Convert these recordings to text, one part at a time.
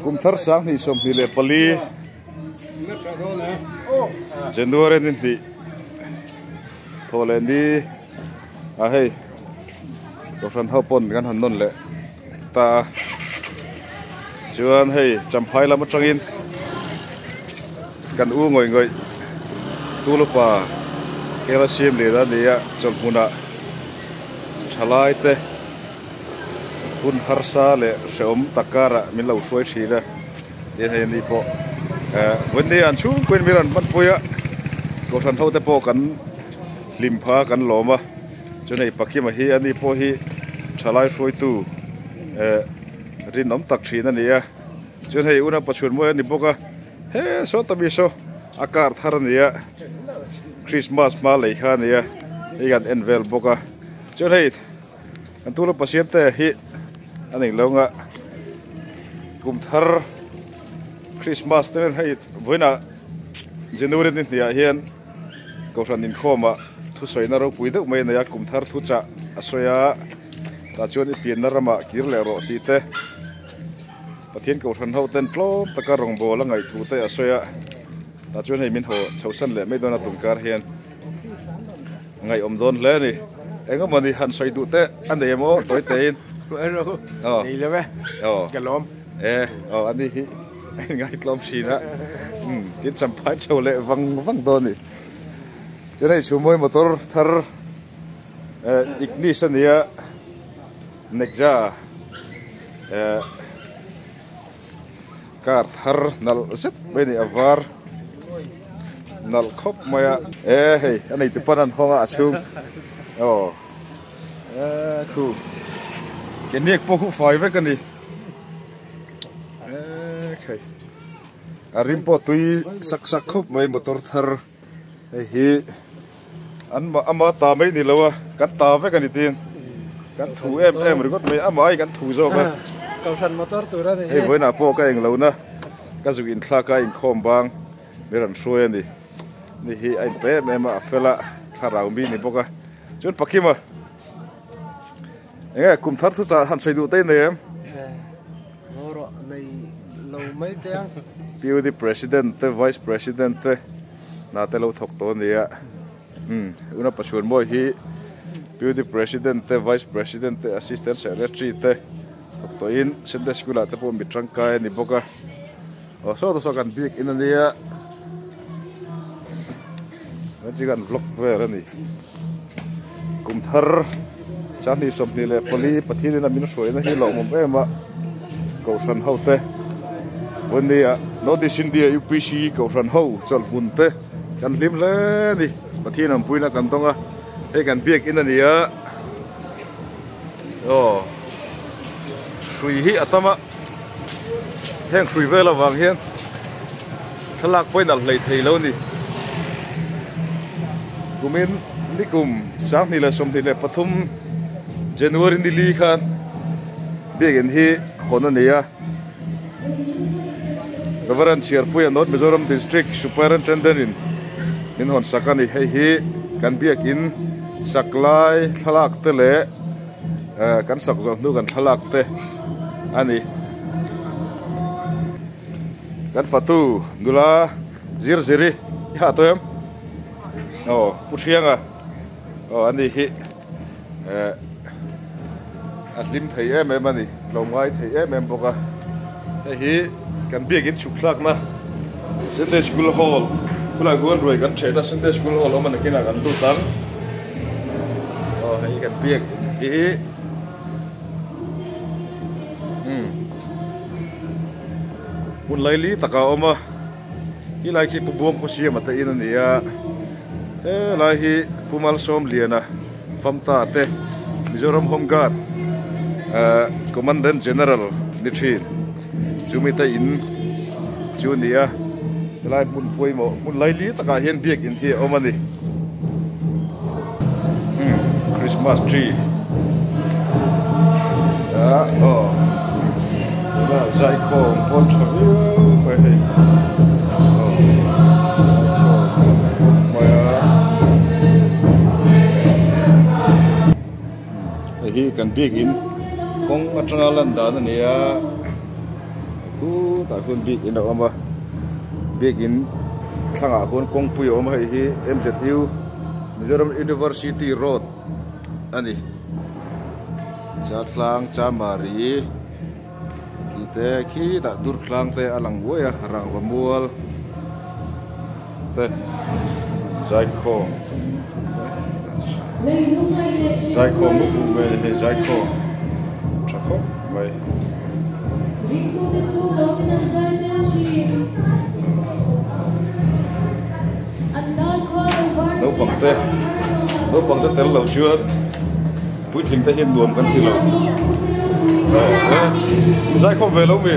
kum thar sang ni som ni le pali January ni ti tholendi a hei ko ran hopon gan han non le ta chuan hei champhai lam atangin kan u ngoi tu lupa kela sim le da nia chon huna thalai te hun harsa le seom takara min lo suai thira te hei ni po vấn đề ăn chú quên biết ăn bắt bôi á có sản thâu te po kan lim pha kan loma cho nên bác kia mà hi anh đi po hi chalai suy tu rin om tak thina nia cho nên una pachun mo anh đi boka he so tami so akar thar nia Christmas ma lei kha nia igan envel boka cho nên anh tu lo pasien te hi anh ấy lâu ngạ kum thar Christmas tên hay với na January nên thì hiện câu chuyện in khoma thu soi na rồi quý được mấy này cùng thar thu cha asoya ta chọn đi biển na rama kir lẹ rồi tí te bắt thiên câu chuyện hậu tên plom ta cả rong bò là ngày thu te asoya ta chọn hay mình hồ chầu sân lẹ mấy đôi na tụng car hiện ngày don lẹ này anh có muốn đi hành soi tụ te anh để mo tối tên đi lên về cái lom anh đi ngay lom xì nữa tiến chăm phái châu lệ văng văng tôn đi cho nên chú môi motor thar ignition nia nekja car thar nal zet beni avar nal khop maya hey anh ấy tipan an honga asum khu cái nick po khu phai với cái này rimpo tui sak khop mai motor thar hi an ma ama ta mai ni lawa kan ta ve kan tin kan thu em ri got mai ama ai kan thu zo ka cầu thần motor tu ra thì với na po ka eng lo na ka zu in thla ka in khom bang meran shue ni hi ai pe me ma fela tharau mi ni boka chun pakima enge kum thar thu cha han sei du te ne em ro nei lo mai te Beauty President, Vice President, na te lo thok to nia. Una pachun mo hi Beauty President, Vice President, Assistant Secretary te thok to in Sunday school te po mitrang kai ni boka. So to so kan big in nia. Ji kan vlog ve ni. Kum thar chan ni som ni le poli pathi na min soi na hi lo mom ema ko san ho te vấn đề notice India UPC cầu sản hậu chọn hùn te cần lim lên đi và khi làm pui là cần tông à hay cần biết in này suy hi atama heng suy về là vàng hiên thằng lạc quay đặt lấy thầy lâu đi cùng mình đi cùng sáng thì là xong thì là Pathum January đi li khan biết cái hi hôn này à Reverend Sherpuya North Mizoram District Superintendent in hon sakani hei hi kan biak in saklai thalak te le kan sak zo nu kan thalak te ani kan fatu nula ziri ha to em puthianga ani hi atlim thei em ani tlomai thei em boka hei hi kan biak in chuklak na Sunday School Hall kula gon roi kan cheta Sunday School Hall oman kina kan tu tang hei kan biak hi mun laili taka oma hi lai ki pubuang ko siya mata ina niya lai hi pumal som liana famta te Mizoram Home Guard Commandant General Nithin Jumita in Junia lai mun pui mo mun laili taka hian biak in hi omani Christmas tree là dạy khổ con cháu phải hình hi kan biak in kong atanga landa na niya ta kun big in oma big in thanga kun kong pui oma hi MZU Mizoram University Road ani chatlang chamari kite khi ta dur khlang te alang woya rang wamual te Zaiko mu me he Zaiko chako mai nấu bằng te tel lâu chưa bụi thình te hiên duồmกันทีlâu Zaiko về lâu mi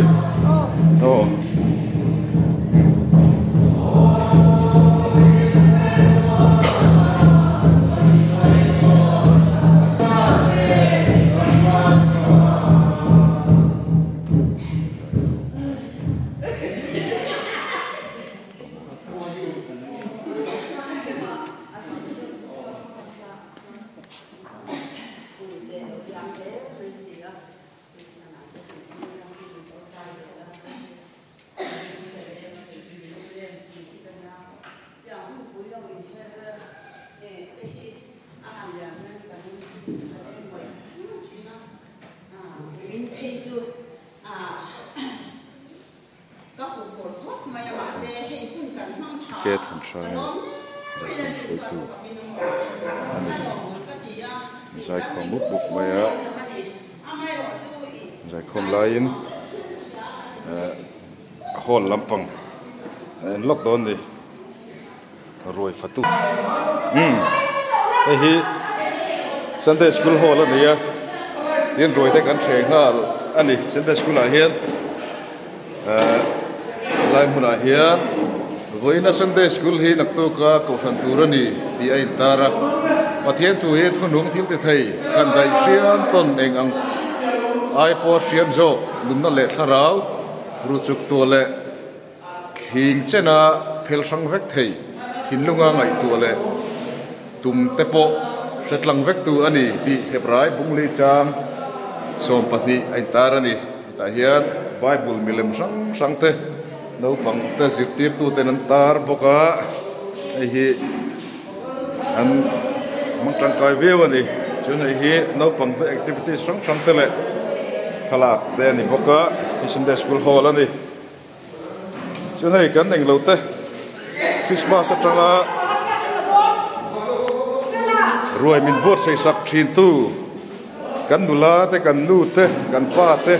Get and try Zaiko muk buk maya Zaiko lain hall lampang lockdown di roi fatu hi Sunday school hall ani ya din roi te kan theng hal ani Sunday school a hian lai muna hian Voina Sunday school hi nakto ka ko than turani ti ai tara pathian tu he thunung thil te thei kan dai siam ton eng ang ai po siam zo lumna le tharau ruchuk to le thing chena phel sang vek thei thinlunga ngai tu le tum te po setlang vek tu ani ti hebrai bungli chang som patni ai tarani ta hian bible milem sang sang te nấu bằng ta dịp tiếp tu tên tar boka ai hi anh mang trang cài view anh cho nên hi nấu bằng ta activity sáng sáng thế lệ khala tên này boka hi Sunday school hall anh cho nên cái này lâu thế Christmas trang à rồi mình buat xây sắp thiên tu kan nula te kan nu te kan pa te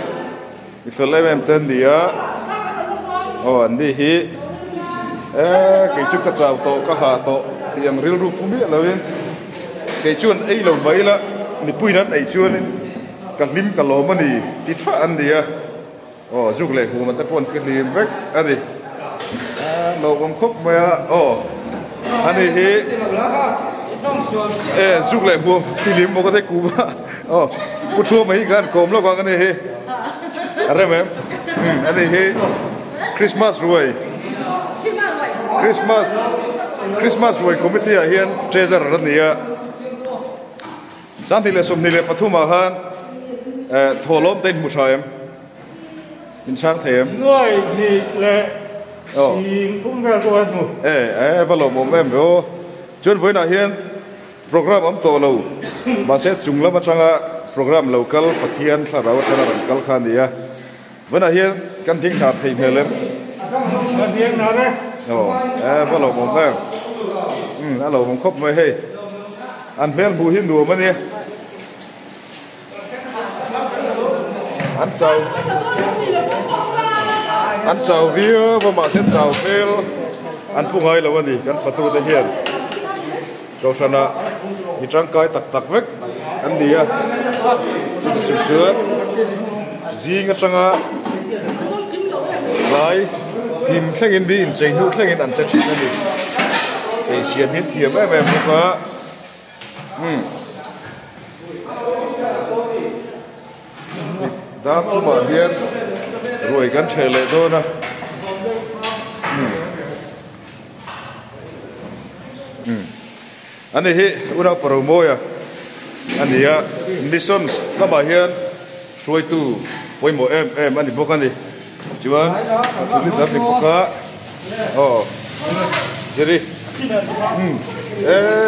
ifele em tên đi á anh đi hi cái chút cái trào to cái hà to thì em real roof cũng biết là bên cái chuồn ấy lâu mấy là đi pui nát ấy chuồn cái lim cái lò mà đi thì thoát anh đi à giúp lại hồ mình ta pon cái lim vét anh đi lâu bông khúc mà anh đi hi giúp lại hồ cái lim một cái cú mà cú chua mấy cái cồm lo quăng anh đi hi anh em anh đi hi Christmas ruồi Christmas ruồi committee à hiền treasure rất nhiều sáng thì là sum thì là pathuma han thổ lom tên một thời em mình sáng thêm người đi lệ xin cũng về rồi mu vào lồng mồm em rồi chuyên với nào hiền program ấm tổ lâu mà sẽ chung lắm trong program local pathian là bảo cho nó local khan đi à với nào hiền căn tiếng hạt thì mềm lắm tiếng nào đấy vào lồng mồm em lồng mồm khóc mới hay ăn phèn bù hiên đùa mà nè ăn chào vía và mà xem chào phèn ăn phung hay là vấn gì căn phật tu thể hiện câu chuyện là thì trang cái tặc tặc vết ăn đi à sụp chứa gì cái trang à lại tìm khách in bi in chạy hữu khách in ăn chết chết đi để xiên hết thiệp em không có đã thu mà biết rồi gắn trẻ lệ thôi nè anh ấy una promoya anh ấy missions các bà hiền xuôi tu quay một em ăn thì bốc ăn đi chưa đi tập thì bốc cá chơi đi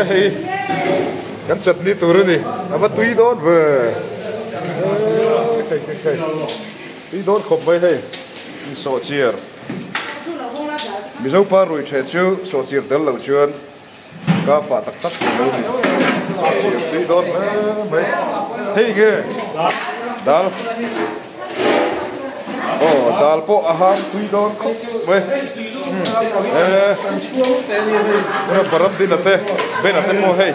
hey cắn chặt đi tu rồi đi mà tùy đốt về tùy đốt không mấy hay sổ chia bây giờ pa rồi chơi chú sổ chia đến lâu chưa cá phá tắc tắc lâu đi sổ chia tùy đốt mấy hey nghe dal dal po aham tùy đốt không mấy nó baram din ate bên ate mo hey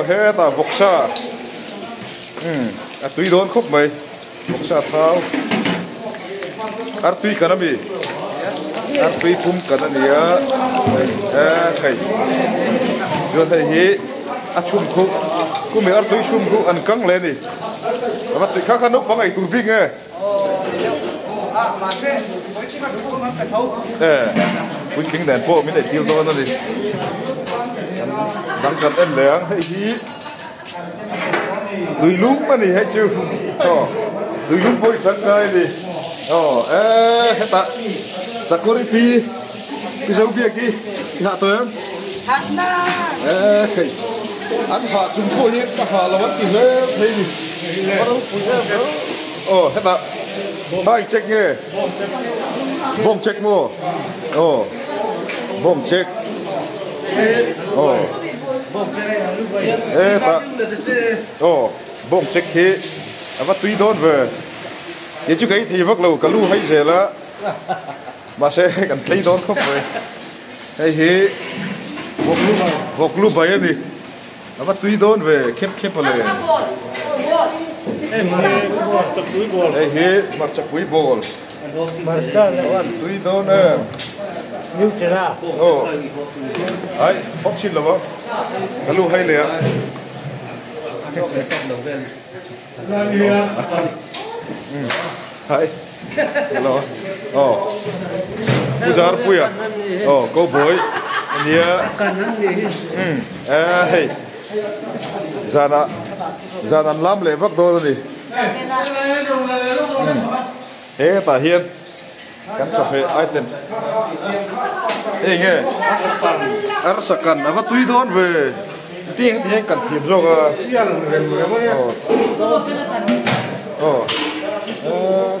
he ta voksa tùy đón khóc mày voksa thao tùy kanami tùy pum kanania thầy chưa thầy hi chum khu cũng mấy tùy chum khu ăn căng lên đi mà tùy khác khác nốc bằng ngày tùy pin nghe quý kính đèn po mới để tiêu to nó đi đang cầm em lẻ hay gì tùy lúc mà đi hay chưa tùy lúc vui chẳng cái đi hết ta chắc có đi pi sao bia kia hạ tới em ăn hạ chúng tôi hết cả hạ là mất gì hết thấy gì bắt đầu phụ em hết ta hai check nghe bom check mua bom check ta bom check he và tùy đón về những chú cái thì vắt lâu cả lu hay gì là mà sẽ cần lấy đón không về hay he vọc lu bay đi và tùy đón về khép vào này hey he mặt chặt quý bol tùy đón nè như thế nào ấy bóc xin là không cái lu hay liền hay hello bây giờ pui à câu bối nia hey ra ăn lắm lệ vắt đôi đi thế ta hiên cắn chặt hệ ai tên nghe arsakan và tùy đón về tiếng thì anh cần thiệp rồi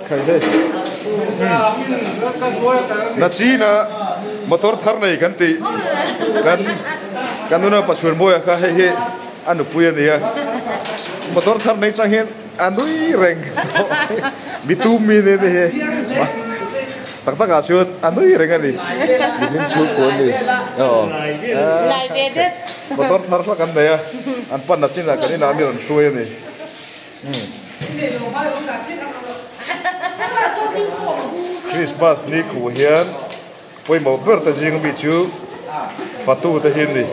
cái đây na chi na motor thar này kan ti kan nó pasuen boya ka he anu puya dia motor thar này trang hiện anui reng bitumi ne he tak asyut anui reng ani din chu ko ni lại về đấy motor thar la kan dia an pan na chin la kan ina mi ron suy ni Christmas ni khu hian poi mo ber ta jing bi chu fatu ta hin ni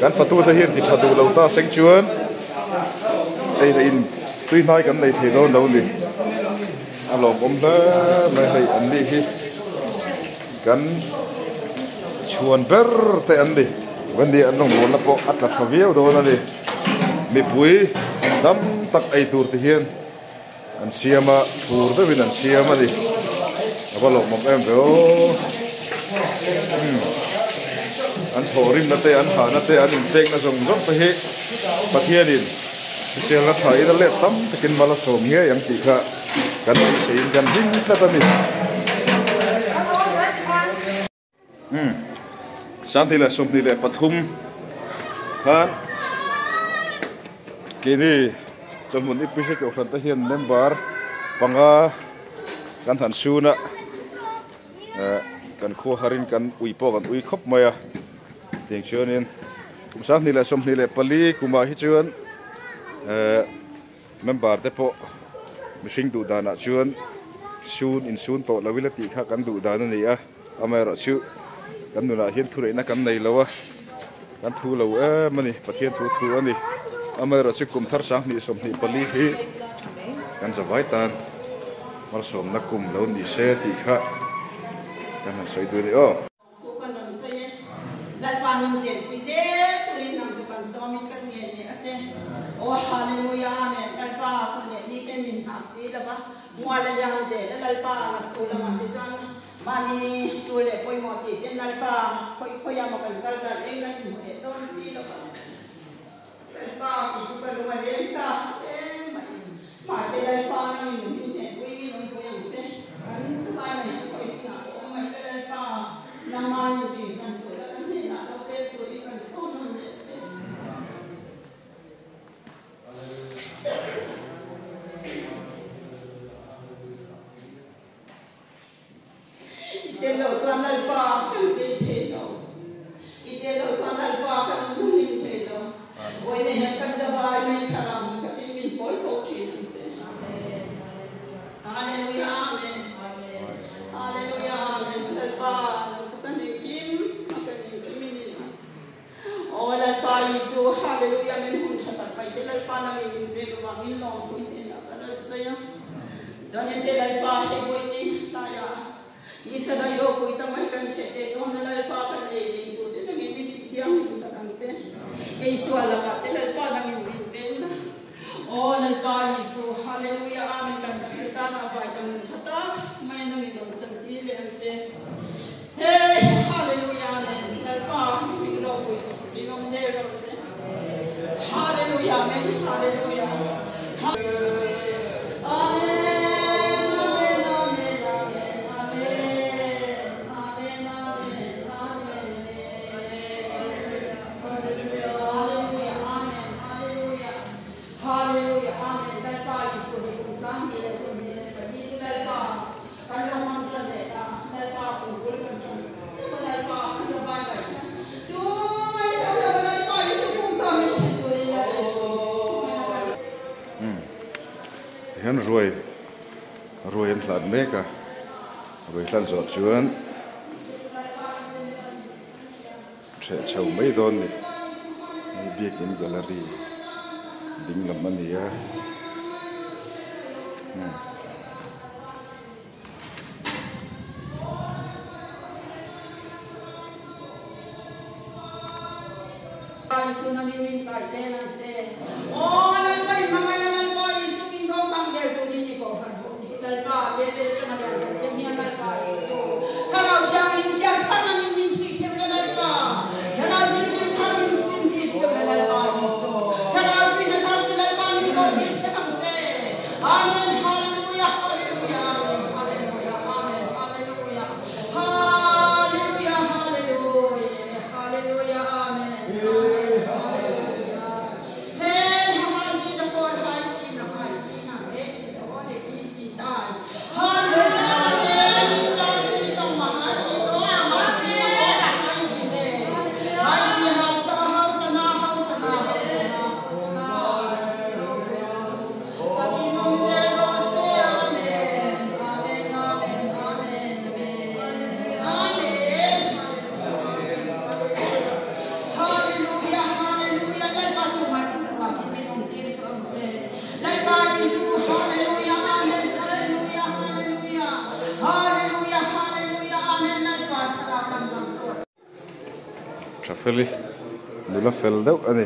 kan fatu ta hin ti thadu lo ta seng chuan ei da in tui nai kan nei the do lo ni alom om da mai hai an di hi kan chuan ber te an di wan di an long mon la po at la thaviau do na ni mi pui dam tak ei tur ti hian an siama tur da win an siama di abalok mom em veo an thorim na te an ha na te an in tek na zong zong pe he pathian in sial na thai da le tam takin mala som nge yang ti kha kan sein kan ding na ta mi santi la som ni le pathum khan kini chomon ipise ko khan ta hian member panga kan than suna kan kho harin kan uipo kan ui khop maya teng chuanin kumsang ni la som ni le pali kuma hi chuan member te po mishing du dana chuan sun in sun to lawila ti kha kan du dana ni a amero chu kan nuna hian thu reina kan nei lawa kan thu lo mani pathian thu ani amero chu kum thar sang ni som ni pali hi kan zawai tan mar som na kum lo ni se ti kha kan soi du ni Oh, hallelujah, amen. học sĩ là ba mua là yang để là lalpa là tu là mà để chọn mani tu lệ coi một chỉ trên lalpa coi yang một cái cái em là chỉ một để tôn sĩ là ba lalpa thì chúng ta luôn mà đến sao em mà để lalpa là mình sẽ quay mình không yang thế anh thứ hai này coi là ông mày cái lalpa làm mà những chuyện sản xuất là cái này là đâu thế tôi đi cần số hơn đấy Itelo tuan alpa kan telo. Itelo tuan alpa kan mungkin telo. Oi ne kan jawai me charam kan min pol fokin se. Hallelujah amen. Hallelujah amen. Alpa tu kan kim makan min. Oh alpa Yesu hallelujah men hun chatak pai telo alpa na min be ko wangin long tu telo kan saya. Jangan telo alpa he koi ni saya. Isa na yo ko itamay kan chete to na lalpa kan lele to te nang ibig tiang sa kante e isu ala ka te lalpa nang ibig benda o lalpa isu hallelujah amen kan taksita na ba itang chatak may nang ibig chantile ante hey hallelujah amen lalpa ibig ro ko ito kinom zero ste hallelujah amen hallelujah amen. Hắn rồi anh làm mấy cả rồi làm giọt chuan sẽ chầu mấy đòn này biết những gallery đỉnh làm anh ấy Trafeli, dulu fel dau ani.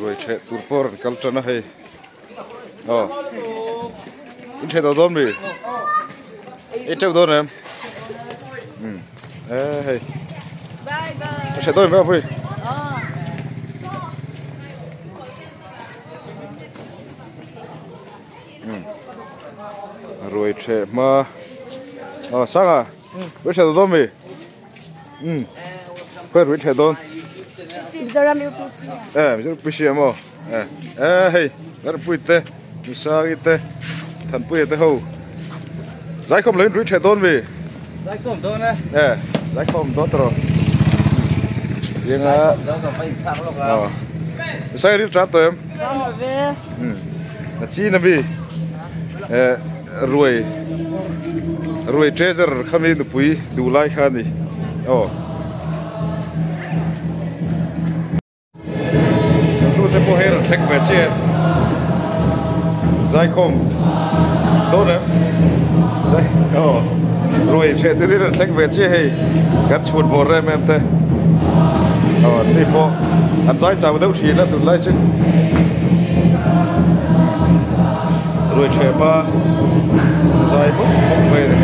Rồi chạy tour por culture na hay. In chạy đâu mi? In chạy đâu em? Hey. Bye bye. Chạy đâu em vậy? Rồi chạy mà sang à? Với chạy đâu mi? Phải với chạy đâu? Mình sẽ mà. Hey, đó là bụi tê, mình sang cái tê, thằng bụi tê hầu. Giải không lên với chạy đâu mi? Giải không đâu nè. Giải không đó rồi. Nhưng sao đi trap tụi em? Là chi nè mi? Rồi treasure khăm lên được bụi đủ lại khăn đi. Tempo here thek về chia giải không tốt nữa giải rồi chạy tới đây là thek về chia hay cắt chuột bò ra em thế นี่พออันซ้ายจ่าวเดี๋ยวทีนะตุนไล่จึงรวยเชมาซ้ายปุ๊บไปเลย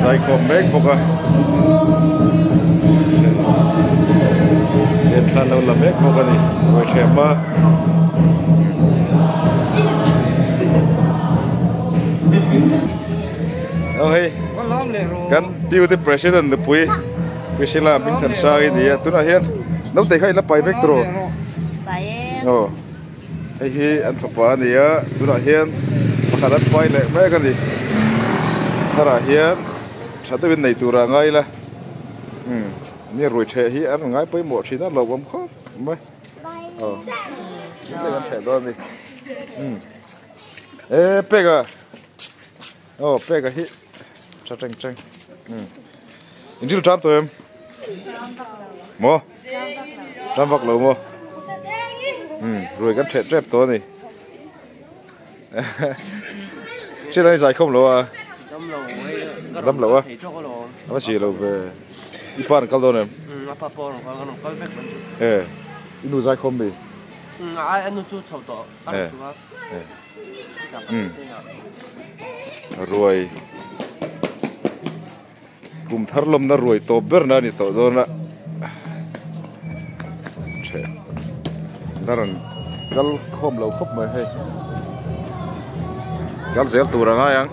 ใส่คอมเมกบอกว่าเสียนสันเราละเมกบอกว่านี่โดยเฉพาะเอาให้กันดิวที่ประธานเดปุยพิชิลาบินทันซาอินเดียตุนอาเฮียนน้ำเตะให้ละไปเมกโตรไปโอ้ไอ้ที่อันฝักว่านี่ตุนอาเฮียนมาขัดไฟเลยแม่กันดิถ้าอาเฮียนฉันจะเป็นในตัวร่างไงล่ะนี่รวยเชยฮีอันง่ายไปหมดชีนั้นเราบ้มข้อไม่นี่กันแผ่ตัวนี้เป๊กอะเป๊กอะฮีชัดจังอินทิลทำตัวเองโม่ทำฝักเหลวโม่รวยกันแผ่เจ็บตัวนี้ชื่ออะไรใส่ข้อมเหลวอ่ะđâm lẩu á, nó chỉ là về ipan câu đâu nè, inu dai không bị, anh chú chậu to, anh chú rồi, cùng thar lom na rồi to ber na ni to do na, đó là gal không lẩu khóc mà hay, gal dẻo tu ra ngay ang.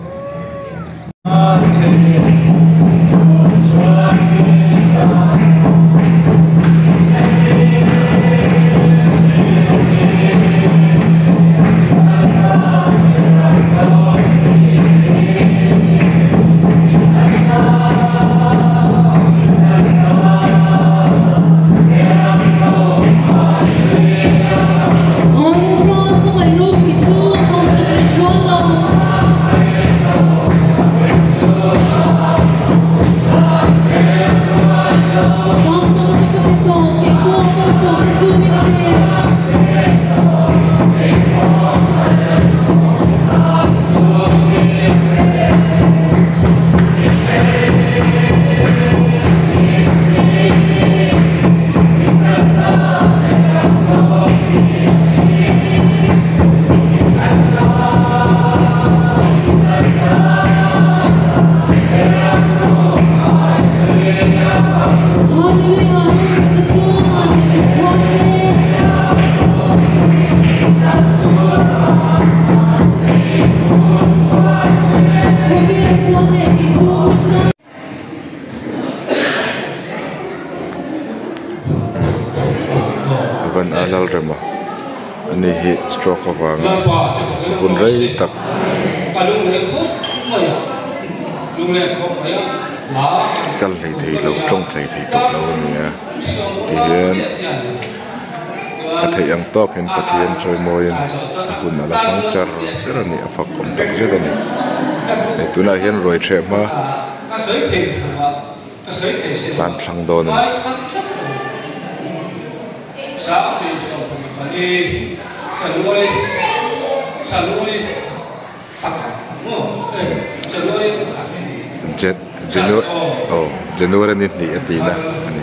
Alal rema ani hi stroke awang hun rei tak kal nei thei lo trong thei tok lo ni a ti hian a thei ang tok hen pathian choi moin hun ala hang char ser ani a fak kom tak je dani e tuna hian roi the ma ban thlang don Januari ni atina ani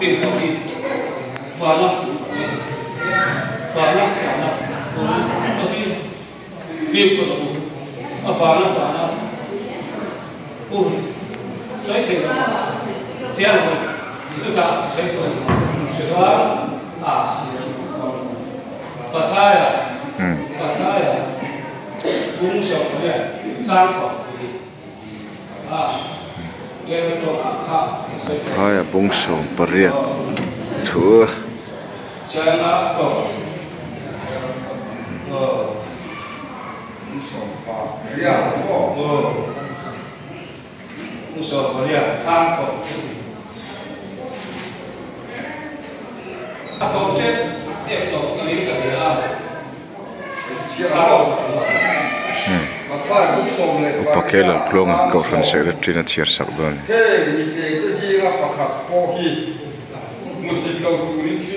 tiền thầu tiền và nó thầu tiền việc của nó và nó ui lấy tiền xe rồi chứ sao xe rồi chứ đó và thay cũng sợ này sang phòng Hai bung song pariat thua Pakailan klonga kausan sekretariat siar sakban. Hei, itu sih apa kat kohi musik kau tulis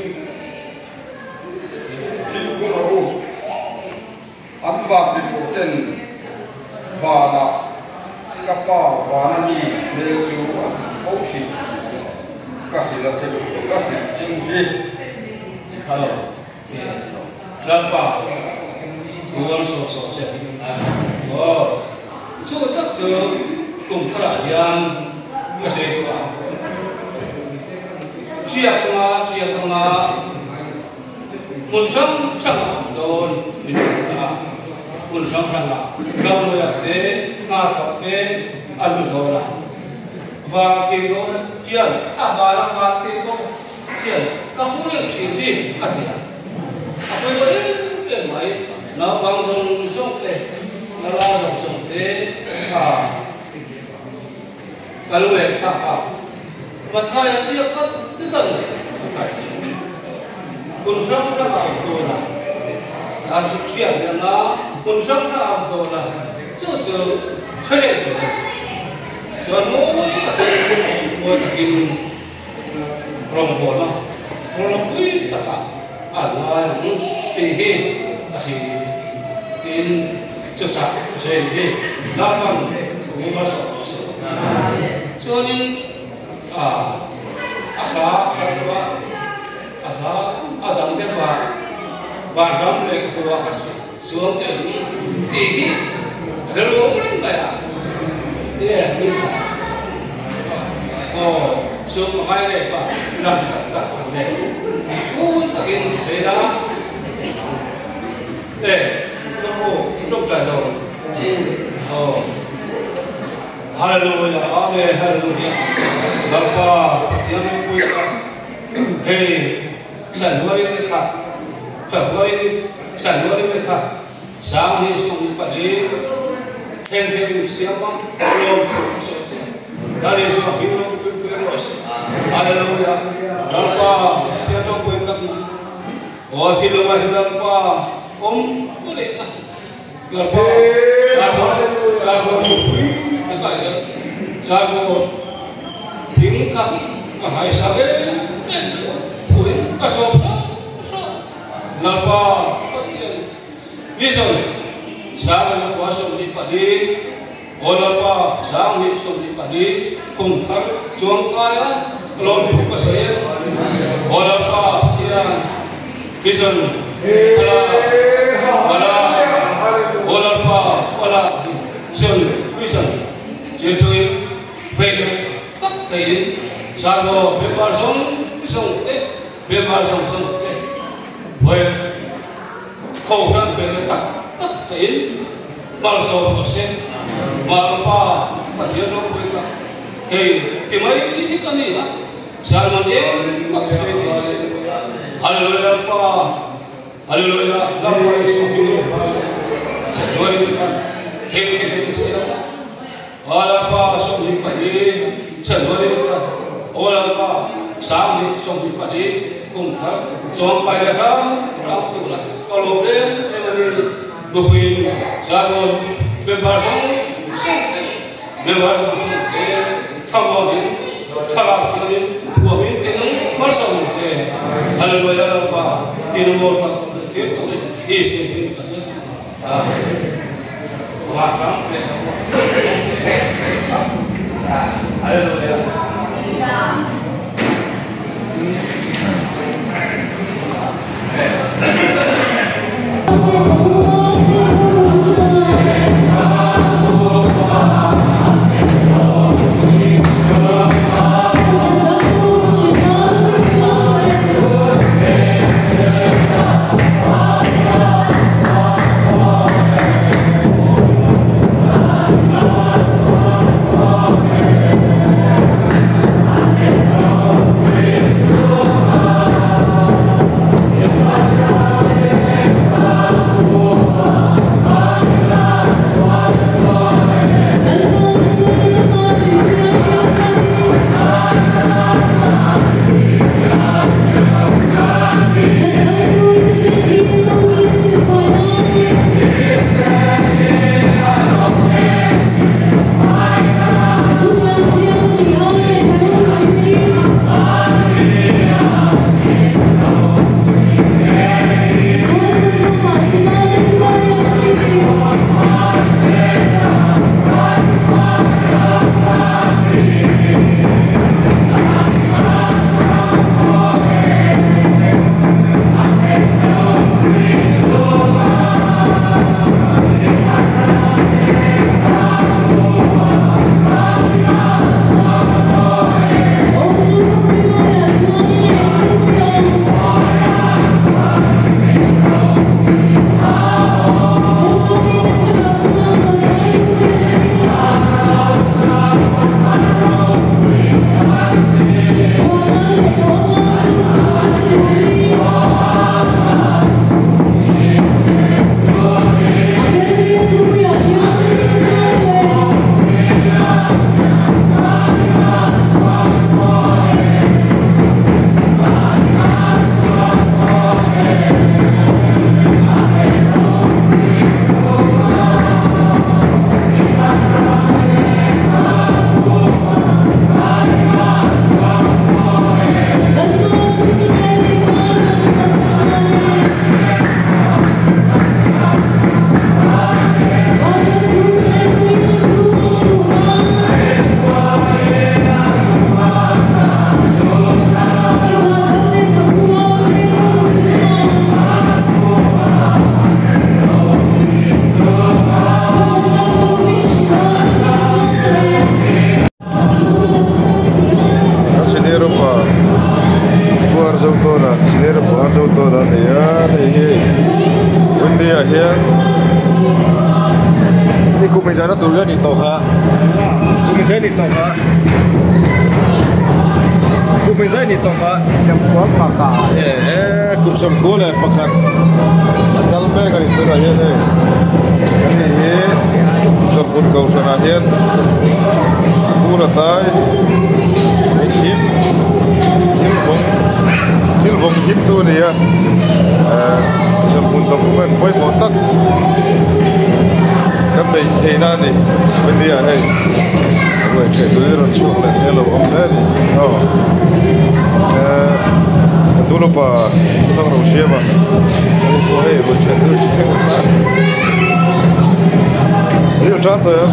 film pun aku advat di poten vana kapal vana ni menuju kohi kasih lah kasih singgi kalau lampa tuan sosok oh so tak je cùng perayaan masih siap munsang sang don munsang sang kalau ada ngatok ke anu dola và kilo kian abala và kilo kian kamu yang sini aja apa yang mai na bangun sokte Nala dong te kalau mereka matanya siapa itu kan matanya unsur apa itu lah harus siap dengan unsur apa itu lah itu saya itu jangan mau takin rombongan rombongan tak ada tehe kasih tin cetak saya ini lapan rumah sosok. Soalnya ada mereka barang mereka bawa kasih. Soalnya ini tinggi, kalau orang bayar, dia minta. Oh, semua mereka nak dicatat oleh. Takin saya Lúc lại rồi. Hallelujah, amen, hallelujah. Bapa, tiada kuasa. Hey, sanwari mereka, sanwari mereka. Sang ini sungguh padi, hen siapa? Belum saja. Dari semua hidup berfirman. Hallelujah. Bapa, tiada kuasa. Oh, siapa Bapa? Boleh lah. Bapa, sahabat suci, tak aja. Sahabat tingkah kahai sahaja, tuh kasopna. Bapa, patian. Biasa, sahabat kuasa di padi, olapa sahabat di padi, kumtar, suangkaya, lawan buka saya, olapa patian. Biasa, Ola sun vision jadi fail tak tahu sahaja bebas song boleh kau orang fail tak tahu malasau pasien malapa pasien orang boleh tak timai ini kan ni lah salmanya macam itu hallelujah hallelujah lama Yesus Tuhan Hei siapa? Orang apa sumber padi, sumber apa? Orang apa sumber padi, kumtar, sampai dah orang tu lah. Kalau dia ini bukti, jago bebas thamonin, thalanin, tuamin tenu marsam je. Hallelujah apa? Tinumor tak tu Yesus. Hallelujah. Nó tụi nó đi tàu hả? Cũng mình sẽ đi tàu hả? Cũng mình sẽ đi tàu hả? Xem cuốn mà cả. Cũng xem cuốn này bạc hả? Chắc là mấy cái này tụi nó hiện đây. Cái này xem cuốn cầu cho nó hiện. Cuốn là tay. Hiếm vòng hiếm tu này à. Xem cuốn tàu của mình quay một tắc. Cảm thấy thế nào đi bên đi à hay rồi chạy tới rồi xuống lại hello ông đấy tôi lúc mà thằng đầu xe mà tôi hay rồi chạy tới chạy qua nhiều trát rồi á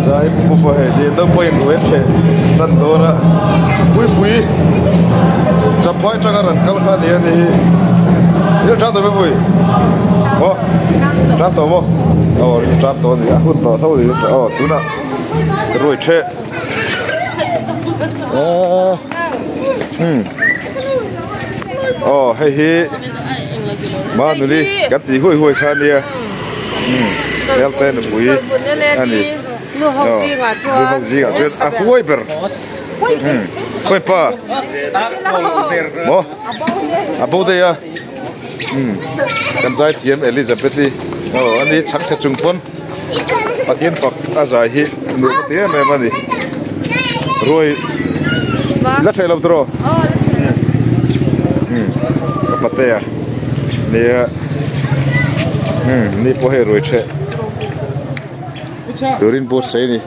dài bụng bụng hay gì đâu quay một em chạy sẵn đó là bụi chăm phơi cho cái rần câu khai đi thì nó trát tới với ô trát tới vô trát tới thì hút tới thôi thì tú nè rồi chết hay hi mà nó đi cắt gì hôi khan đi leo tên là bụi anh đi nu hậu gì cả chuyện hôi bер Quên pa. Mo. Abo đây à. Kan zai thiam Elizabeth. Anh đi chắc sẽ trung pon. Patien pak ta zai hi. Ni patien me mani. Rồi. La thai lam tro. Ka patea. Ni ni po he rồi che. Turin po sei ni.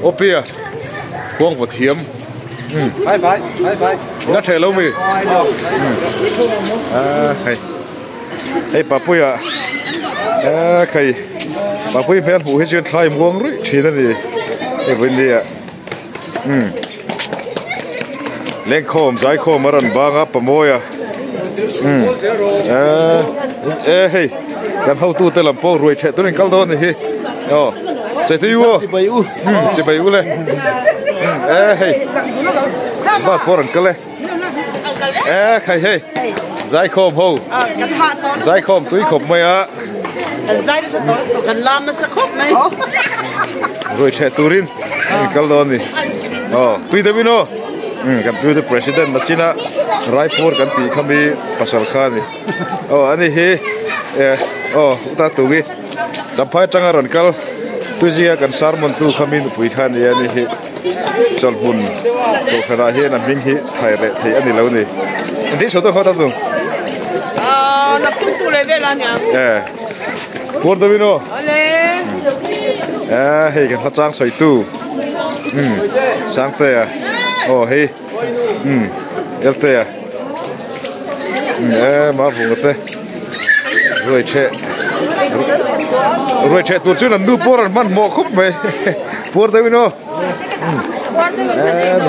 Opia. Quang vật hiếm, phải, nó trẻ lâu mì, hay bà bui à, cái bà bui mẹ phụ hết chuyện thay muông rồi, thì nó gì, cái vấn đề à, Leng khom zai khom maran banga pamoya hey kan hau tu te lampo ruai the turin kal don hi che tu yu che bai u le hey ba poran kale khai hey zai khom ho zai khom tui khop mai a zai nó sẽ cần làm nó sẽ khóc này ruai the turin kal don ni tui de bino kan tu the president na china raipur kan ti khami pasal khan ni ani hi ta tu gi damphai tanga ron kal tu jia kan sarmon tu khamin pui khan ni ani hi cholbun to khara he na ming hi thai re thei ani lo ni ndi choto khota tu na phun tu le vela nya por do vino ale hey kan hachang soi tu sang te hey elte ma phung te ruai che tu chun andu poran man mo khup me por de vino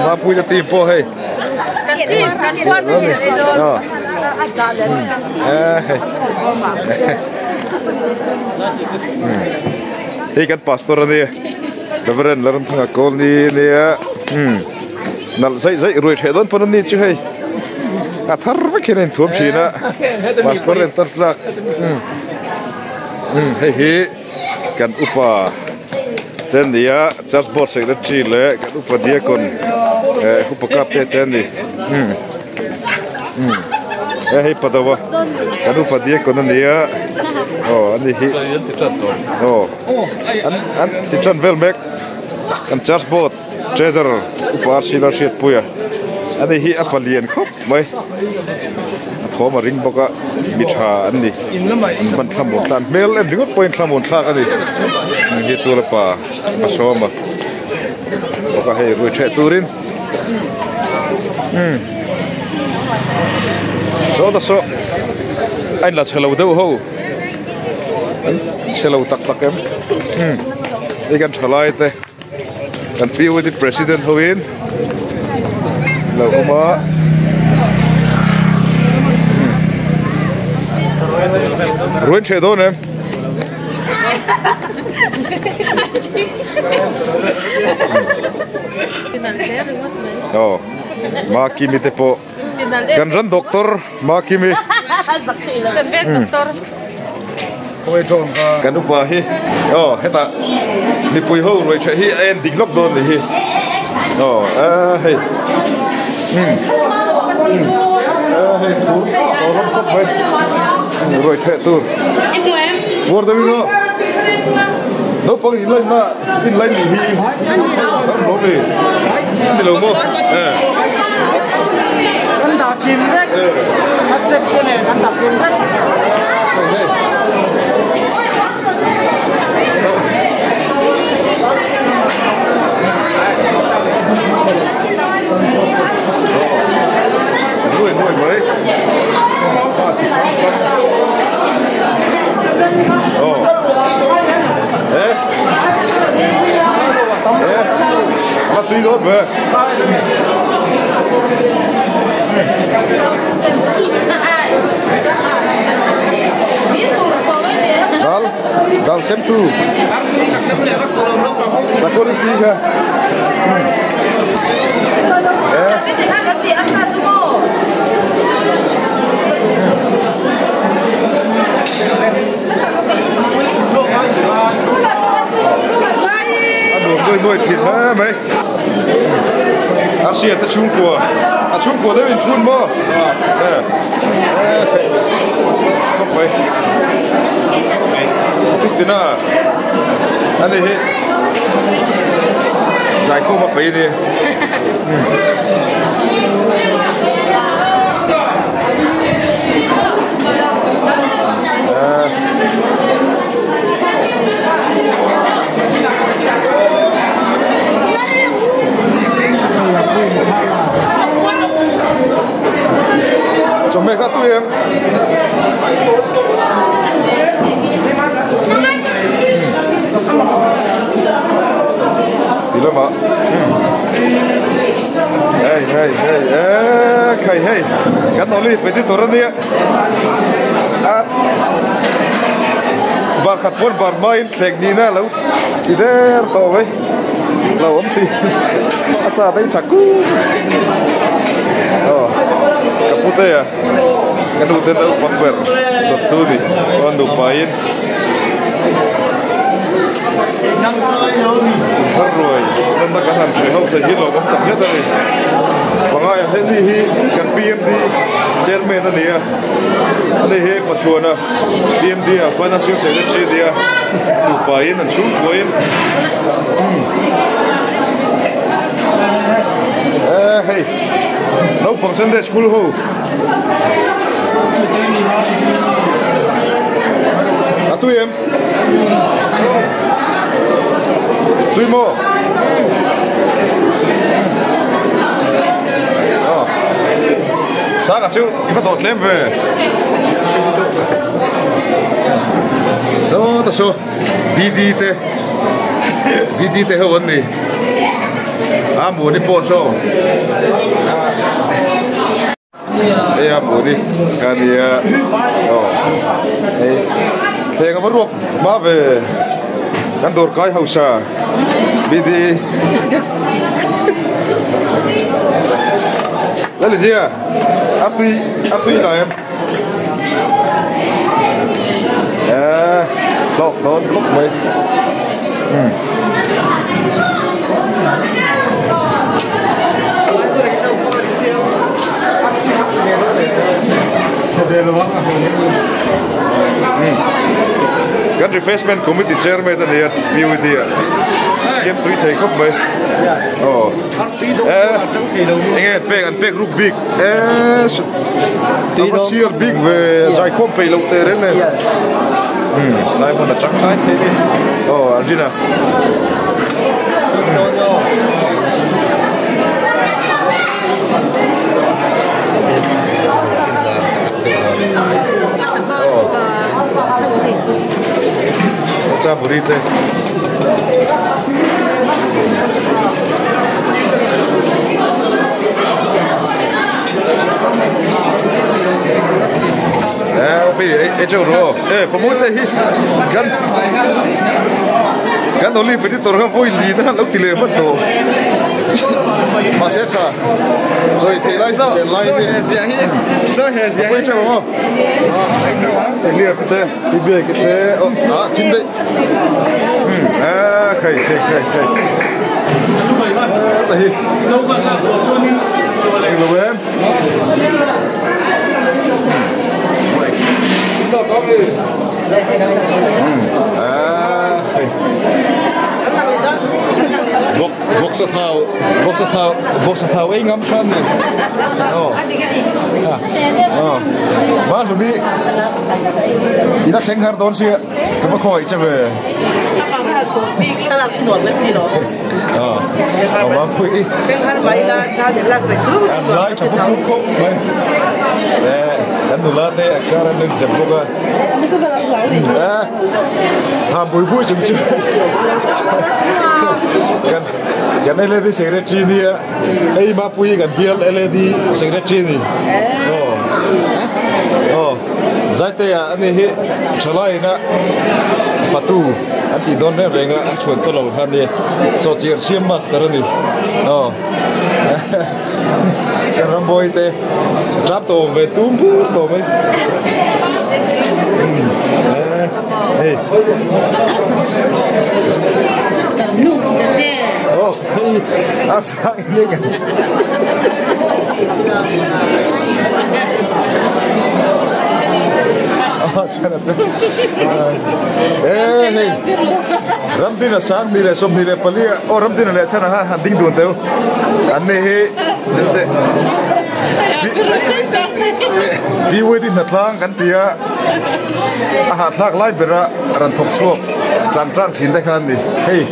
ma pu ja ti po hey kan por de hey kan pastor ni Reverend laran thanga kol ni nal zai ruai the don pan ni chu hey a thar ve kenen thom china pastor en tartlak hey kan upa ten dia church board secretary le kan upa dia kon upa kap te ten ni hey padawa kan upa dia kon dia ani hi an ti chan velmek kan church board treasurer upa sila shit puya ani hi apalian khop mai thoma ring boka mitha anni ban thamon tan mel en ringot point thamon thak ani hi tur pa pasoma boka he ruai the turin so ai la chelo deu ho chelo tak tak em ei kan thalai te kan piu with the president hoin lo ma ruin che don em ma kimi te po kan ran doctor ma kimi kan vet doctor kan upa hi heta ni pui ho ruai che hi en diglok don ni hi hey hey rom khop mai ruai che tu por de vino no pang in line na in line ni hi no me ni lo mo anh đạp kim rách anh xếp cái này anh đạp kim rách nuôi mới sao chỉ sáng mà tùy thôi về dal xem tu sakor piga nuôi thịt mà mấy ăn xịt ta chung của đấy mình chun mơ không mấy Christina anh ấy giải cô mà bấy đi chồng mẹ các tụi em tí lắm ạ hey kan oli peti torania bar khat pon bar main thlek ni na lo ti der to ve lo om si asa dai chaku kapute ya kan uten lo pamber tu di on du pain rồi nên ta cần chuyển hậu thời lo cũng tập chết rồi và ngay hết đi cần PMD chairman đó nè anh ấy hết passion à PMD à financial secretary dia du pain anh chú pain hey no function day school ho tu em tui mo sa ka siu I fa dot lem ve so BD te ho wan ni mu ni po so mu ni kan ya theng ka ruok ma ve kan dor kai hausa BD Lali Zia Afti là em Nó khúc mấy Kan refreshment committee chairman dan ya PUD ya. Siap beri thầy khóc mấy. Nghe pek ruk big. Nó siêu big về giải khóc pay lâu tê này. Sai mà chắc cái thế đi. Arjuna. Cha buri te. Châu rồi, promote đây, gan oli phải đi tổ hợp vui lì na lúc thì lấy mất tổ, mà sẽ sao, rồi thì lại sẽ lại đi, rồi hết gì, quên chưa không? Để liệp thế, đi bia cái thế, chín đấy, khai, đây, lâu em. Vok sa thao ấy ngắm chân này. Mà lúc này đi đặt sinh hoạt đón xe, tôi bắt khỏi trở về. Ta làm cái nồi gì đó. Mà quỷ. Sinh hoạt vậy là cha biết làm phải xuống. Lại chẳng có thuốc không. Kan dulu teh acara dan jempoga. Bui cuma kan LED secretary dia, mapui kan biar LED secretary ni. Zaite ya ane chalai na fatu anti donne renga chuan tolo han ni so chiar siam master ni. Ramboy te trap to về tumpu to mấy hey nụ thì thế hey sang ini kan hey ramdina sang ni le som ni le palia ramdina le chana ha ding dun teu anne he đi với đi nát lang kan tia hạt lak lai bera ran thok suak trang xin tay khan đi hey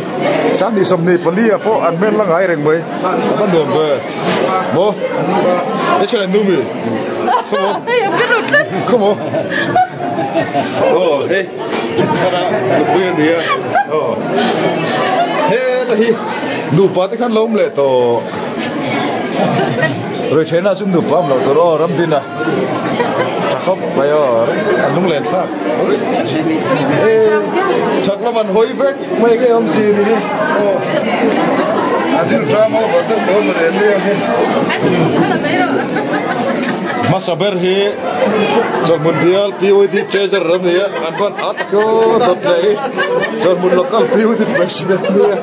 sáng đi som ni palia po an men lang ai reng mai ban dom be mo để cho lên numi como hey chara buyen dia hey tahi nu pa te khan lom le to rồi thế nào chúng nộp bom lâu tôi rắm tin à không bây giờ anh đúng lên phát chắc là bạn hối vết mấy cái ông gì đi anh đi drama vẫn được tôi mà đến đi Masaber he John Mundial POD treasurer ram dia anpan atko tot lei John Mun local POD president dia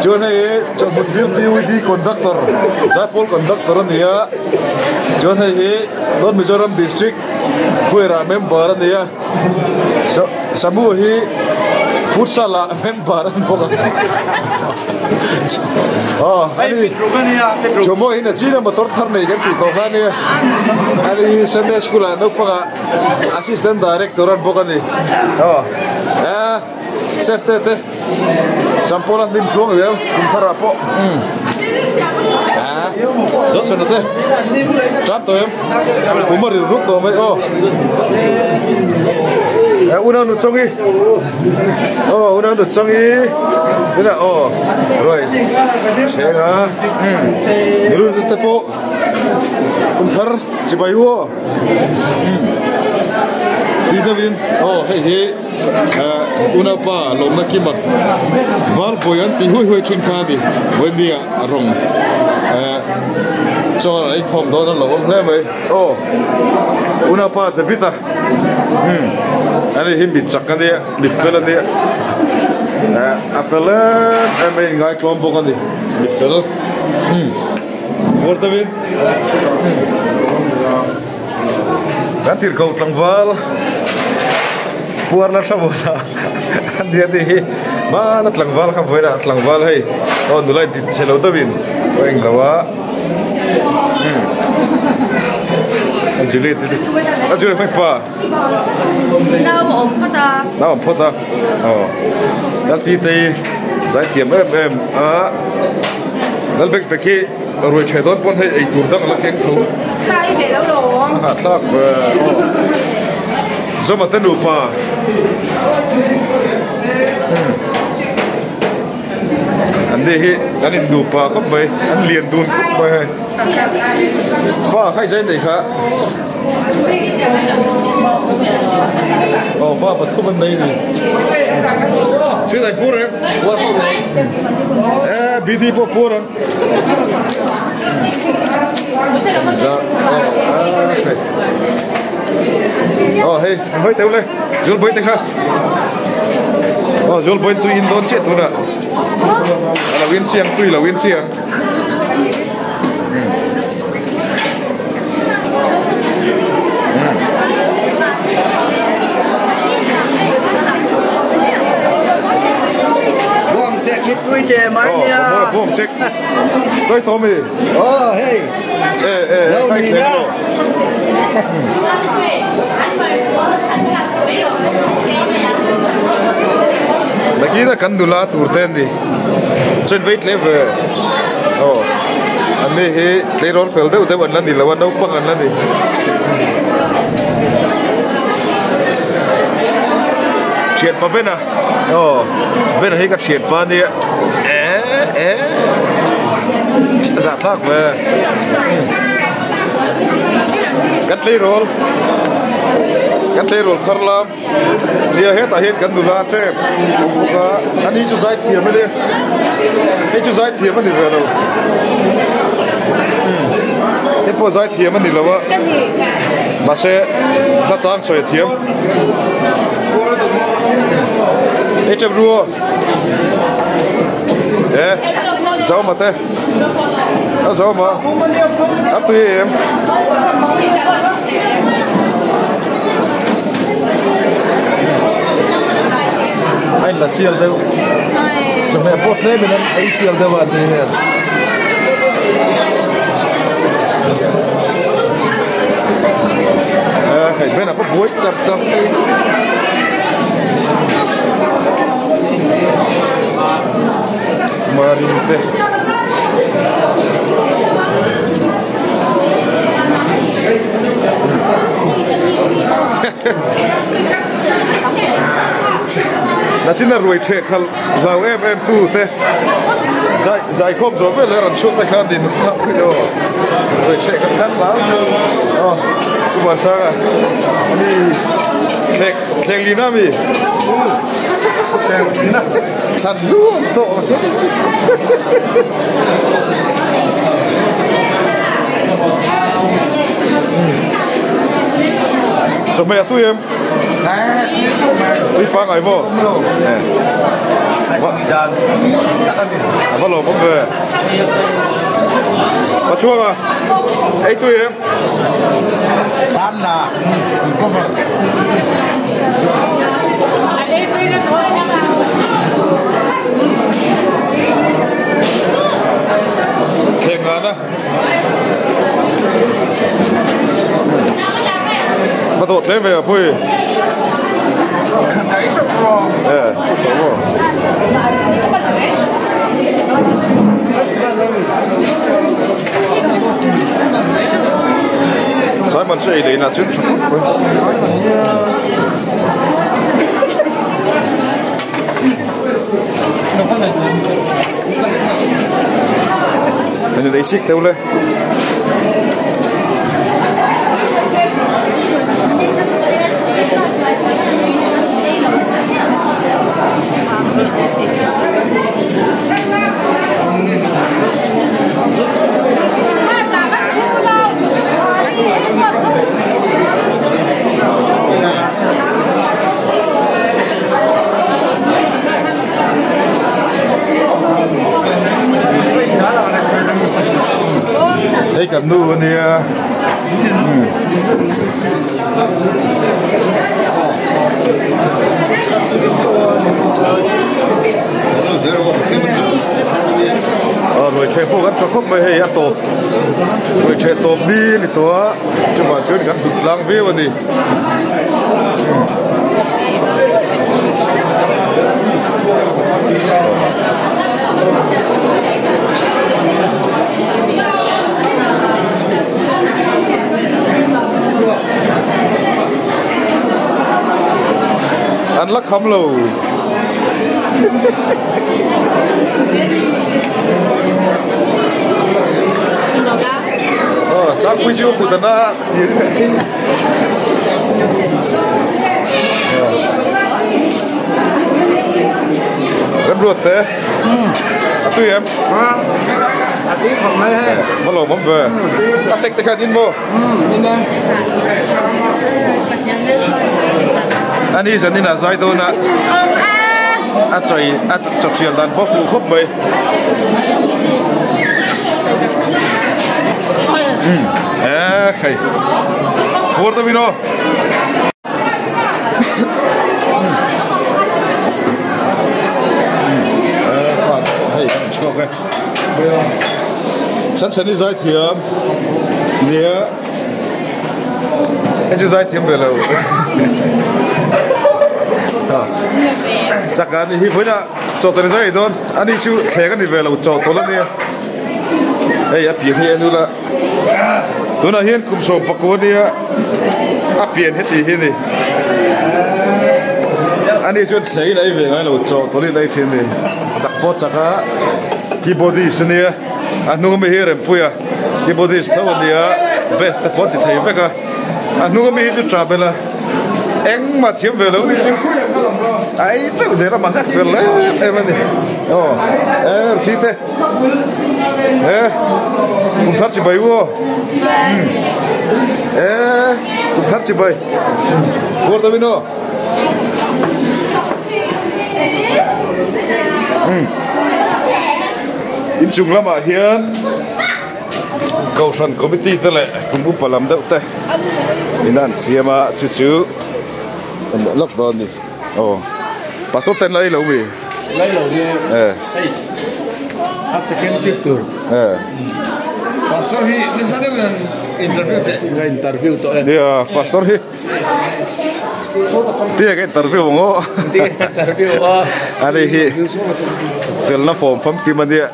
John he John Mundial POD conductor Jaipol conductor dia John he North Mizoram district Kuera member dia Samu he futsal member boka ani jomo ina china motor thar nei kan ti ko khani ani Sunday school no pa assistant director an bokani safety te sampolan dim plong ya kum thara po jo sonate tram to em kumar ruk to mai una nu chongi una nu chongi thế rồi thế à rồi thế po cũng thar chỉ bay vô đi đâu in hey una pa lom na kimat val boyan ti hui chin kha đi when dia rong cho ai khom đó nó lom le mai una pa de vita anh him bị chắc cái đi bị phê đi Affelan en ngai klom bokan di. Bifel. Wordt er weer. Nanti kau tlangval. Puar la sabona. Dia di. Mana tlangval ka voira tlangval hai. Nulai di chelo tabin. Oing lawa. Anjuli di. Anjuli mai pa. Nào phốt ta. Đã tí tây giải thiểm em đã bệnh tại khi rồi chạy đón con hay ấy chủ động là kén thú sai về đâu rồi thắc do mà tên đủ pa anh đi anh đi đủ pa không mấy anh liền đun không mấy pha khai dây này khá pha bật không bên đây này chuyện này pur em bidi po pur em hey hơi theo lên Joel boy tengah Joel boy tu indon cek tu nak là win siang tu là win siang Tôi chè máy nha. Buông check. Rồi Tommy. Hey. Đâu đi nha. Lagi na kandula turten di. Chen wait level. Anh đi he play roll field đâu anh lần đi là đâu băng anh lần đi. Chuyện pa bên à? Bên này cái chuyện pa đi. Giả thác về. Cắt lấy roll khar lam. Dia hết ta hết kan dula trep. Anh đi cho giải thiệp mới đi. Hết cho giải thiệp mới đi về đâu. Hết po giải thiệp mới đi đâu á. Mà sẽ ta tăng soi thiệp. Hết chập rùa. Sao mà thế? Sao mà? Áp tùy em. Anh là siêu đâu? Chúng mẹ bột lên mình anh siêu đâu bạn đi hết. Hãy bên nào có bối chặt đi. Marinte. Là chính là ruồi trẻ khăn vào em tu thế giải khom rồi với lại làm suốt tay khăn thì nó thấp cái đó rồi chạy cẩn thận lắm cứ bảo sao à đi kẹng lina mi kẹng lina săn luôn tổ cho mẹ tôi em tôi phá ngày vô bắt lộn bóng về bắt chuông à ấy tôi em bán là không phải kẹng ngàn á bắt tụt lên về phui thấy chụp rồi chụp rồi sai mình sẽ để là chụp mình để xích theo lên thấy cả nu thì rồi chơi phố gắn cho khóc mới hay tổ rồi chơi tổ đi thì tổ chứ mà chơi gắn sụt lang về vấn đề ăn lắc không lâu sao quý chú của tận đó rất ruột thế tùy em tí không mấy hết bắt lộn bấm về cắt sạch tay khai tin vô anh đi dẫn đi là giải tôn ạ trời chọc chuyện đàn bó phụ khúc bầy khay khổ tao vino sẵn đi giải thiểm nè anh chưa giải thiểm về lâu sắc anh đi với nè cho tôi giải thôi anh đi chú thế cái này về lâu cho tôi lắm nè ấy à biển hiện nữa là tôi nói hiện cùng sòng bạc cố đi à biển hết gì hiện đi anh đi chuyên thấy này về ngay lâu cho tôi lên đây thiên đi chắc bớt chắc á keyboardist nè anh nuông mấy hiện pui à keyboardist thâu đi à best bớt thì thấy vậy cả anh nuông mấy hiện trả về là anh mà thiếm về lâu đi ấy chắc gì là mà chắc về lấy em anh đi chi thế cũng thắt chỉ bay vô cũng thắt chỉ bay vô tao biết nó in chung lắm à hiền cầu sân committee thế này cũng bút làm đâu thế in anh xem mà chú lắc đòn đi pastor tên lấy lâu gì lấy lâu đi second trip tour pastor hi ni sa de interview te interview to dia pastor hi dia cái interview ngo interview ani hi sel na form pham ki man dia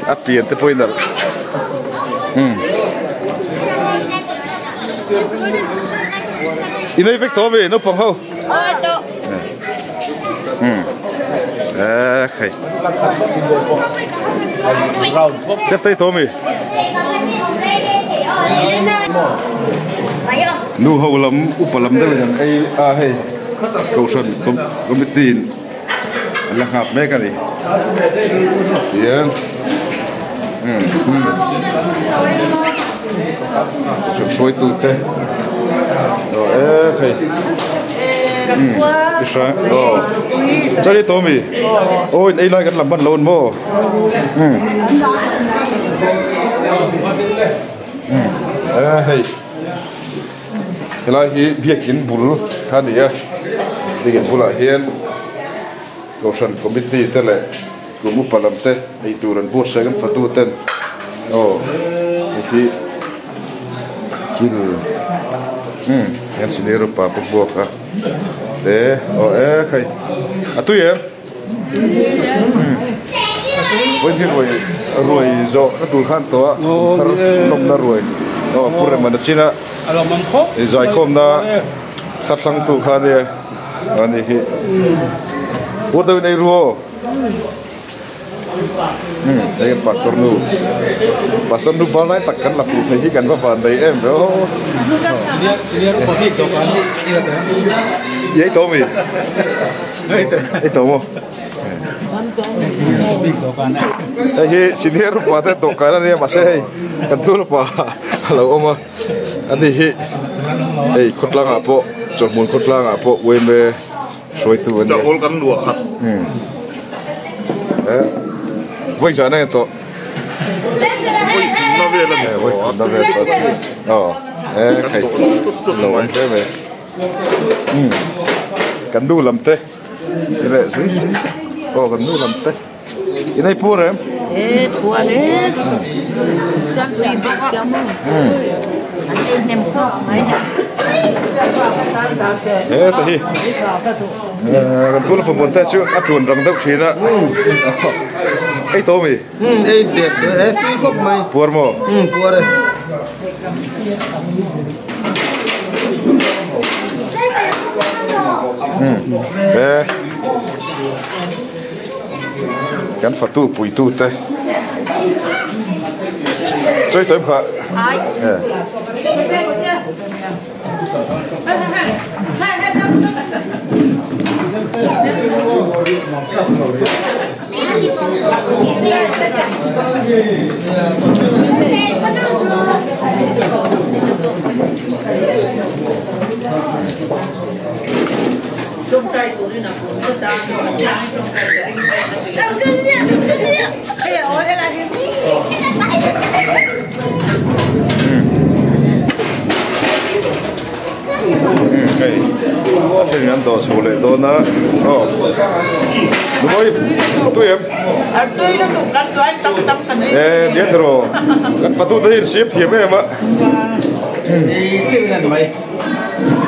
apien te pointer inai vek to be no pang ho khay Chef tay Tommy nu hậu lắm upalam đây là ai hay cầu sơn có biết tin là hạp mấy cái gì sôi tụt thế rồi khay đi ra cho đi Tommy ôi đây lại cái làm bánh lôn mô hay cái này thì biết kiến bùn khá đi à đi kiến bùn là hiền cầu sân có biết gì thế này cũng muốn làm thế đi tu lần bút sẽ cần phải tu tên thì kil yang sini rupa pembuat deh khay atu yaวันที่รวยโจก็ดูขั้นตัวทารนมน่ารวยพูดเรื่องมันจริงนะใจคมนะขัดสังตุขันเนี่ยอันนี้พูดถึงในรัวนี่ปัสตอร์นูบอลนั่นตักกันหลับในที่กันว่าฝันได้เอ็มเด้อเนี่ยพอพี่ตัวกันยัยโตมีไอ้โตมั้งไอ้ที่สิเนี่ยรูปว่าแต่ตกกันเนี่ยมาใช่กันทุกป่าเราเอามาอันนี้ไอ้ขุดล่างอ่ะพอจดมุนขุดล่างอ่ะพอเว้นไปสวยตัวเนี่ยจะโอนกันดัวครับวิ่งจากไหนตัววิ่งน้ำเวลาเนี่ยวิ่งน้ำเวลาใครเราอันใช่ไหมกันดูลำเตะนี่แหละสวยกันดูลำเตะอีนี่พูดเลยพูดเลยช่างรีบช่างมันอันนี้เนี่ยพวกไหนแต่ที่กันพูดแล้วผมบอกแต่ชื่ออาจวนรังเด็กทีนะไอ้โตมีไอ้เด็กตีครบไหมปวดมั้งปวดเลยกันฝัดตู้ปุ๋ยตู้เต้ช่วยเติมค่ะTrong cây của nó cũng có ta trong cây cái ôi đây là gì cái chuyện anh tổ xử lý đó nó đúng rồi tôi em tôi nó cũng cắt toán tâm cái này chết rồi cắt phát tu thấy ship thiệp em ạ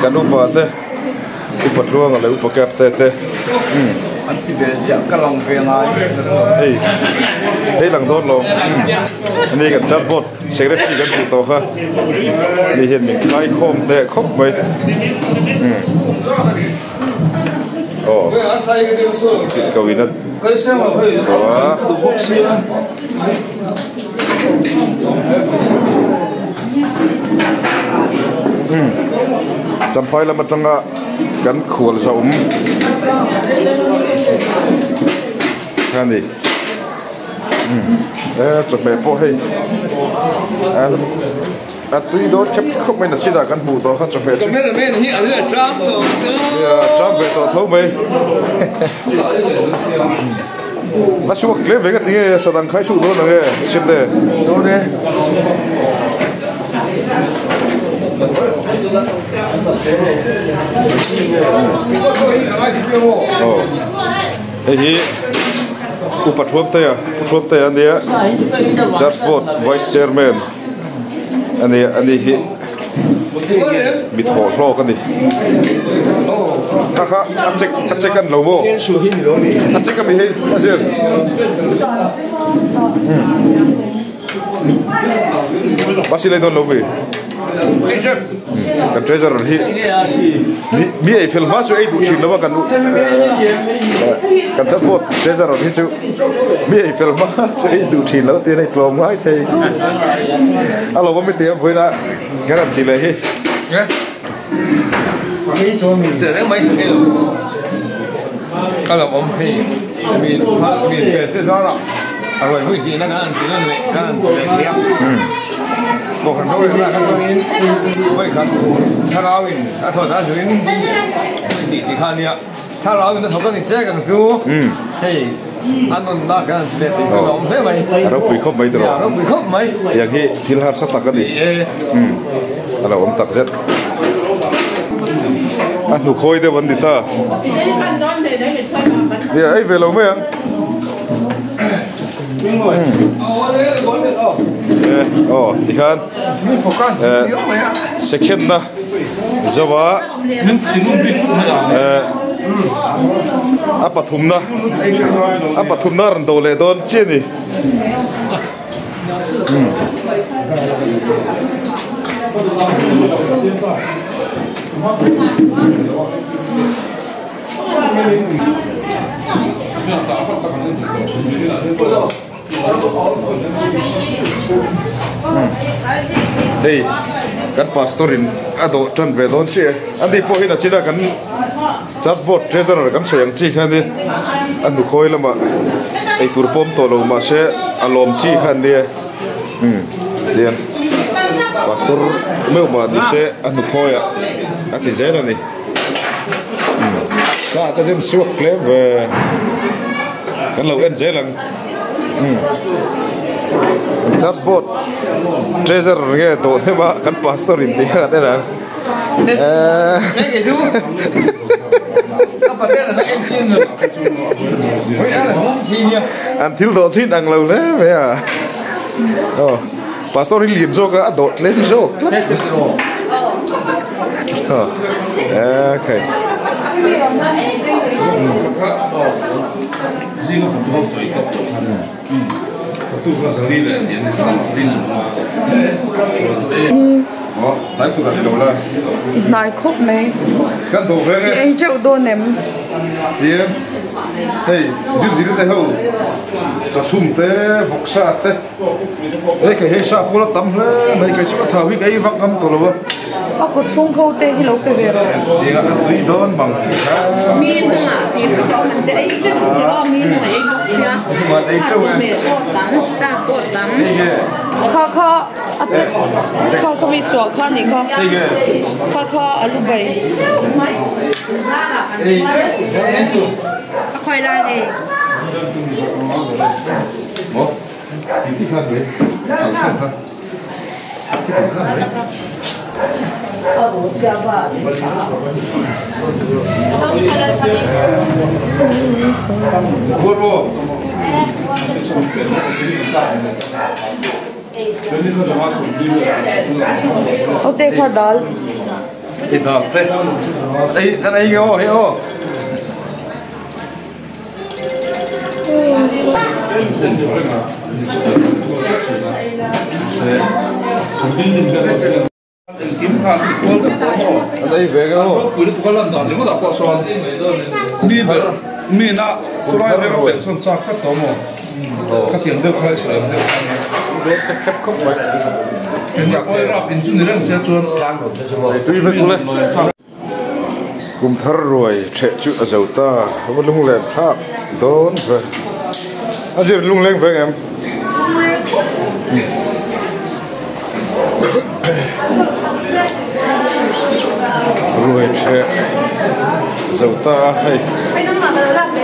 cắt đúng vào thế cái vật luôn là lấy upper cap thế anh ti về giờ cái lòng về này thấy lần tốt luôn anh đi gần chatbot secretary gần phụ tàu ha đi hiện mình khai khom để khóc vậy cầu ý nó đó chăm phai là một trong cắn khuẩn rộng cái gì chụp mẹ po hay tuy đó khép không mấy là chỉ là cắn bù đó chụp mẹ mấy là mấy hiện là Trump rồi Trump về tàu thấu mày mà số clip về cái tiếng sao đang khai số đó là cái xem thế đâu đấy thì upatwamte anh đi Charsport Vice Chairman anh đi bị thổ lo cái gì anh check anh lâu vô anh check anh bị hết chưa bác sĩ lấy đâu lâu về kan treasure hi mi ai film ma chu ai du thin lawa kan kan support treasure hi chu mi ai film ma chu ai du thin lawa te nei tlom ngai thei alo ma mi te voina guarantee le hi mi cho mi te nang mai ala om hi mi pe te zara rồi vui chị nó chỉ là mẹ về kia bộ phận đâu là các con in với các thằng nào in thôi đã rồi in đi khăn nhá thằng nào in nó thấu cái chơi cái chú hey anh nó cái để chỉ cho ông thế mày nó bị khóc mấy rồi nó bị khóc mấy yang hi thil har sa tak đi ala om tak zet nu khoi de ban dita ya ai về lâu mấy anh ikan second na Jawa apa thumna ran dole don chini đây kan pastorin ado tran ve don che andi po hina china kan church board treasurer kan soyang chi khan ni anu khoi lama ei turpom to lo ma se alom chi khan ni dian pastor meu ma ni se anu khoya ati zera ni sa ta zen suak klem ve kan lo en zelang church board treasurer ge to ne ba kan pastor in dia da ra cái chú các bạn đây là em xin rồi mấy anh là không thi nha anh thiếu độ xin đằng lâu đấy vậy à pastor đi liền cho cả độ lên cho ok Nai khóc mày. Căn đồ về nghe. Anh chịu đôi ném. Tiền. Hey, gì đấy hậu. Cho sum te, vọc sa te. Đây cái hệ sa pula tắm le, mấy cái chỗ thảo cái vắc ngâm tổ lo. Aku chung khâu te hi lo pe về rồi. Tiền ăn túi đón bằng. Mi nó mà tiền cho cháu mình để chứ chỉ lo mi nó ấy bốc xia. Mà đây chỗ mẹ cô tắm, sa cô tắm. Kha kha mi sủa kha ni kha alu bay. Khoai lang đi. Một. Tí khăn đấy. Buồn vô. Ô tê kha dal. Thì đó thế. Đây cái này nghe hiểu. Đây về cái đâu? Cứ tụi con lần đầu nếu mà đọc qua son, mi na, số này về cái son chắc các tổ mồ, các tiền được khai sử dụng được. Cấp không vậy. Hiện tại tôiรับin chung nên sẽ chuồn. Chạy tùy với cô lên. Cùng thar rồi chạy chữ ở dầu ta, không lung lên tháp, đón về. Anh chỉ lung lên với em. Rồi chạy dầu ta hay.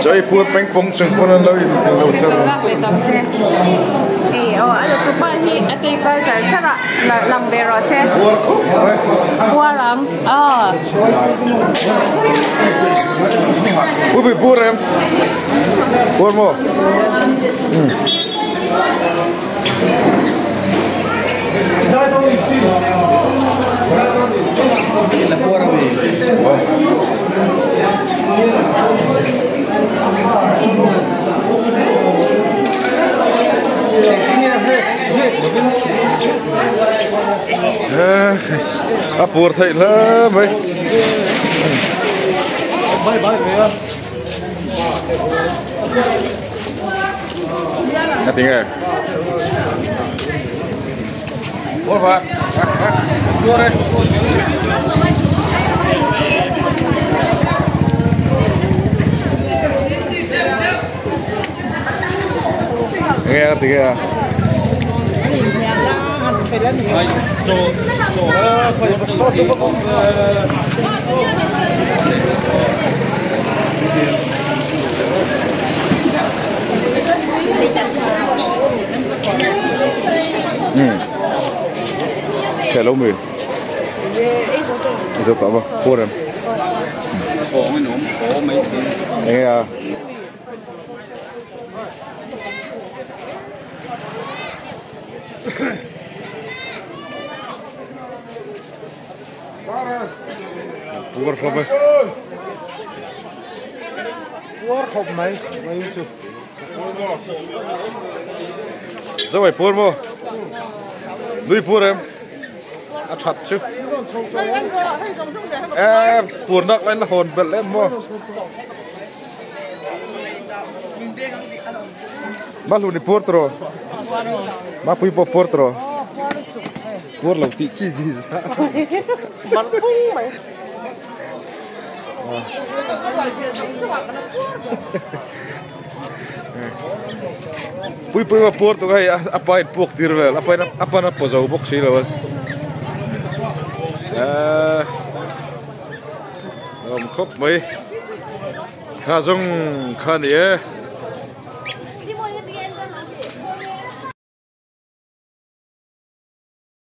Chạy phuat bánh bông chừng con ăn lâu lâu chân. Ada tu pun hi, ada ikut cara lang bero se. Puaram, Ui bị buồn em. Buồn mò. là cua đâu gì buồn thấy là mấy tiếng à buồn quá buồn đây nghe tiếng à trẻ lâu mười giúp tao vào cô em nghe à buồn không ấy buồn không mấy chút rồi buồn không nuôi buồn em ăn chặt chứ buồn nặng lên là hồn bật lên mua mà luôn đi buồn rồi mà pui buồn rồi buồn lâu tí chi gì sao bắn bung mày pui mà buồn tụi cái apa in buộc tiền về apa nó bỏ dầu bốc xí rồi khóc mấy khá giống khá nhỉ